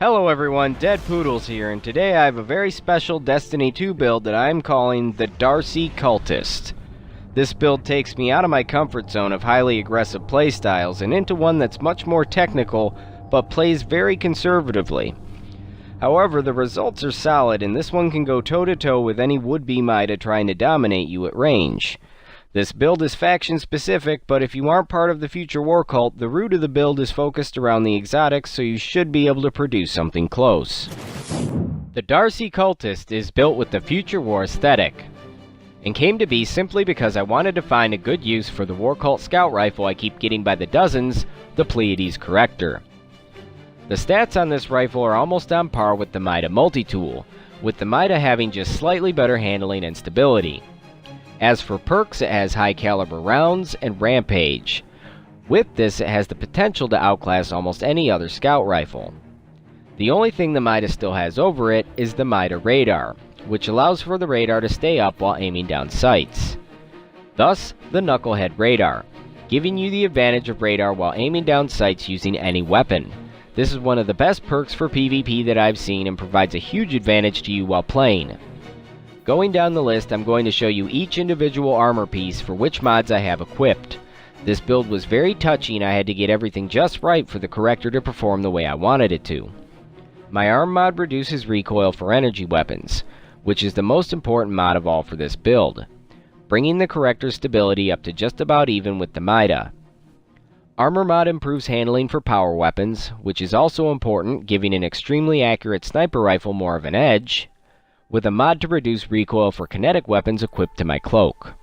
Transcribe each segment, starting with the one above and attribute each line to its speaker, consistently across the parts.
Speaker 1: Hello everyone, Dead Poodles here, and today I have a very special Destiny 2 build that I'm calling the DARCI Cultist. This build takes me out of my comfort zone of highly aggressive playstyles and into one that's much more technical, but plays very conservatively. However, the results are solid, and this one can go toe-to-toe with any would-be Mida trying to dominate you at range. This build is faction specific, but if you aren't part of the future war cult, the root of the build is focused around the exotics, so you should be able to produce something close. The DARCI Cultist is built with the future war aesthetic, and came to be simply because I wanted to find a good use for the war cult scout rifle I keep getting by the dozens, the Pleiades Corrector. The stats on this rifle are almost on par with the Mida multi-tool, with the Mida having just slightly better handling and stability. As for perks, it has high caliber rounds and rampage. With this, it has the potential to outclass almost any other scout rifle. The only thing the Mida still has over it is the Mida Radar, which allows for the radar to stay up while aiming down sights. Thus, the Knucklehead Radar, giving you the advantage of radar while aiming down sights using any weapon. This is one of the best perks for PvP that I've seen and provides a huge advantage to you while playing. Going down the list, I'm going to show you each individual armor piece for which mods I have equipped. This build was very touchy and I had to get everything just right for the Corrector to perform the way I wanted it to. My arm mod reduces recoil for energy weapons, which is the most important mod of all for this build, bringing the Corrector's stability up to just about even with the Mida. Armor mod improves handling for power weapons, which is also important, giving an extremely accurate sniper rifle more of an edge, with a mod to reduce recoil for kinetic weapons equipped to my cloak.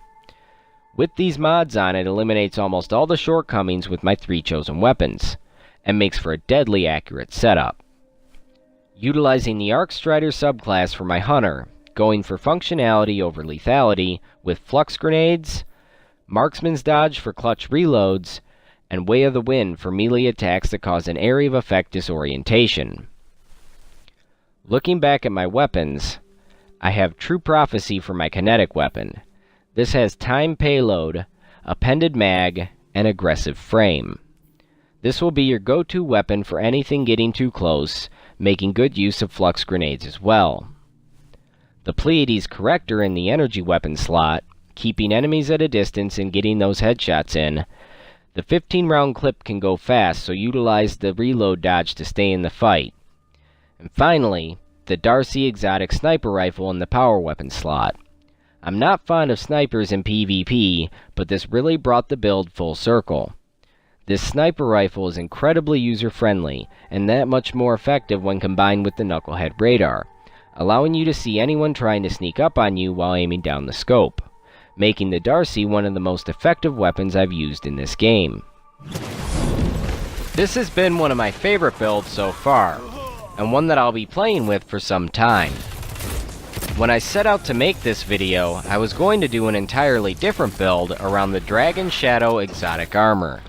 Speaker 1: With these mods on, it eliminates almost all the shortcomings with my 3 chosen weapons, and makes for a deadly accurate setup. Utilizing the Arcstrider subclass for my hunter, going for functionality over lethality with flux grenades, marksman's dodge for clutch reloads, and way of the wind for melee attacks that cause an area of effect disorientation. Looking back at my weapons, I have True Prophecy for my kinetic weapon. This has time payload, appended mag, and aggressive frame. This will be your go-to weapon for anything getting too close, making good use of flux grenades as well. The Pleiades Corrector in the energy weapon slot, keeping enemies at a distance and getting those headshots in. The 15-round clip can go fast, so utilize the reload dodge to stay in the fight. And finally, the DARCI Exotic Sniper Rifle in the power weapon slot. I'm not fond of snipers in PvP, but this really brought the build full circle. This sniper rifle is incredibly user-friendly, and that much more effective when combined with the Knucklehead Radar, allowing you to see anyone trying to sneak up on you while aiming down the scope, making the DARCI one of the most effective weapons I've used in this game. This has been one of my favorite builds so far, and one that I'll be playing with for some time. When I set out to make this video, I was going to do an entirely different build around the Dragon Shadow exotic armor.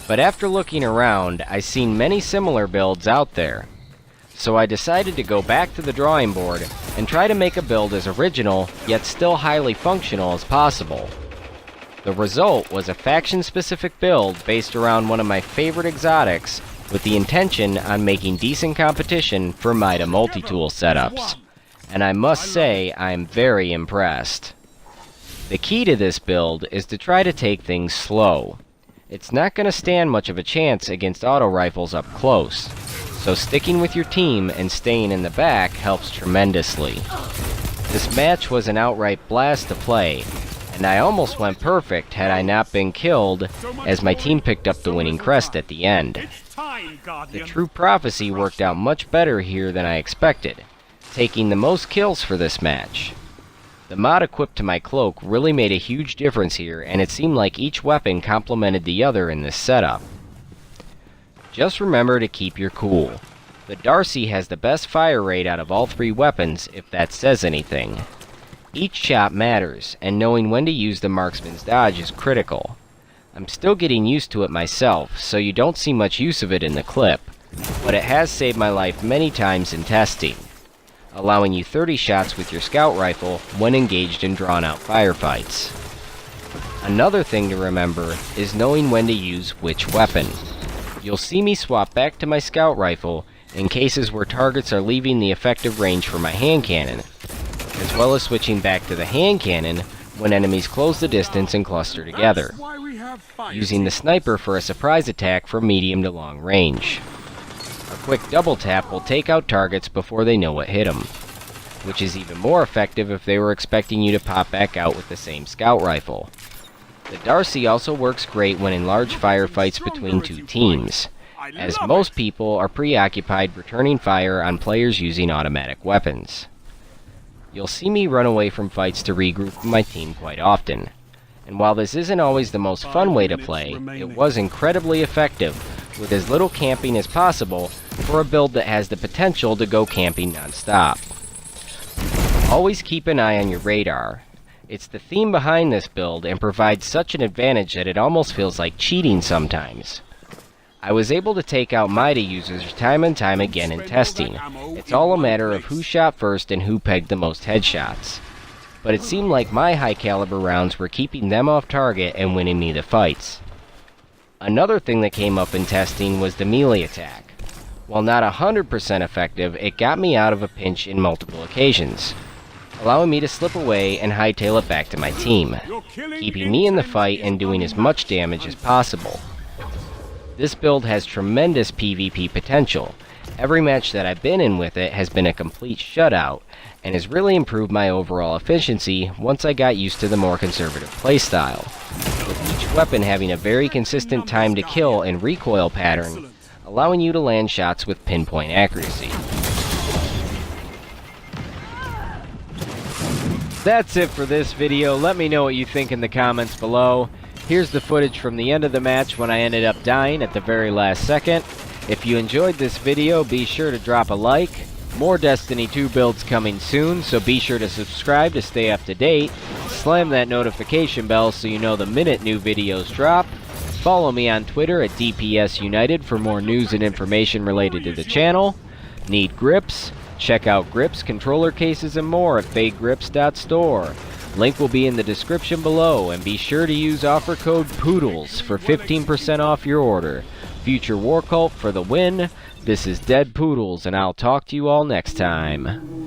Speaker 1: But after looking around, I've seen many similar builds out there. So I decided to go back to the drawing board and try to make a build as original, yet still highly functional as possible. The result was a faction-specific build based around one of my favorite exotics, with the intention on making decent competition for Mida multi-tool setups. And I must say, I'm very impressed. The key to this build is to try to take things slow. It's not going to stand much of a chance against auto rifles up close, so sticking with your team and staying in the back helps tremendously. This match was an outright blast to play, and I almost went perfect had I not been killed, as my team picked up the winning crest at the end. The True Prophecy worked out much better here than I expected, taking the most kills for this match. The mod equipped to my cloak really made a huge difference here, and it seemed like each weapon complemented the other in this setup. Just remember to keep your cool. The DARCI has the best fire rate out of all 3 weapons, if that says anything. Each shot matters, and knowing when to use the marksman's dodge is critical. I'm still getting used to it myself, so you don't see much use of it in the clip, but it has saved my life many times in testing, allowing you 30 shots with your scout rifle when engaged in drawn-out firefights. Another thing to remember is knowing when to use which weapon. You'll see me swap back to my scout rifle in cases where targets are leaving the effective range for my hand cannon, as well as switching back to the hand cannon when enemies close the distance and cluster together, using the sniper for a surprise attack from medium to long range. A quick double tap will take out targets before they know what hit them, which is even more effective if they were expecting you to pop back out with the same scout rifle. The DARCI also works great when in large firefights between two teams, as most people are preoccupied returning fire on players using automatic weapons. You'll see me run away from fights to regroup with my team quite often, and while this isn't always the most fun way to play, it was incredibly effective, with as little camping as possible for a build that has the potential to go camping non-stop. Always keep an eye on your radar. It's the theme behind this build and provides such an advantage that it almost feels like cheating sometimes. I was able to take out MIDA users time and time again in testing. It's all a matter of who shot first and who pegged the most headshots. But it seemed like my high caliber rounds were keeping them off target and winning me the fights. Another thing that came up in testing was the melee attack. While not 100% effective, it got me out of a pinch in multiple occasions, allowing me to slip away and hightail it back to my team, keeping me in the fight and doing as much damage as possible. This build has tremendous PvP potential. Every match that I've been in with it has been a complete shutout, and has really improved my overall efficiency once I got used to the more conservative playstyle, with each weapon having a very consistent time to kill and recoil pattern, allowing you to land shots with pinpoint accuracy. That's it for this video. Let me know what you think in the comments below. Here's the footage from the end of the match when I ended up dying at the very last second. If you enjoyed this video, be sure to drop a like. More Destiny 2 builds coming soon, so be sure to subscribe to stay up to date. Slam that notification bell so you know the minute new videos drop. Follow me on Twitter at DPS United for more news and information related to the channel. Need grips? Check out grips, controller cases, and more at faygrips.store. Link will be in the description below, and be sure to use offer code POODLES for 15% off your order. Future War Cult for the win. This is Dead Poodles, and I'll talk to you all next time.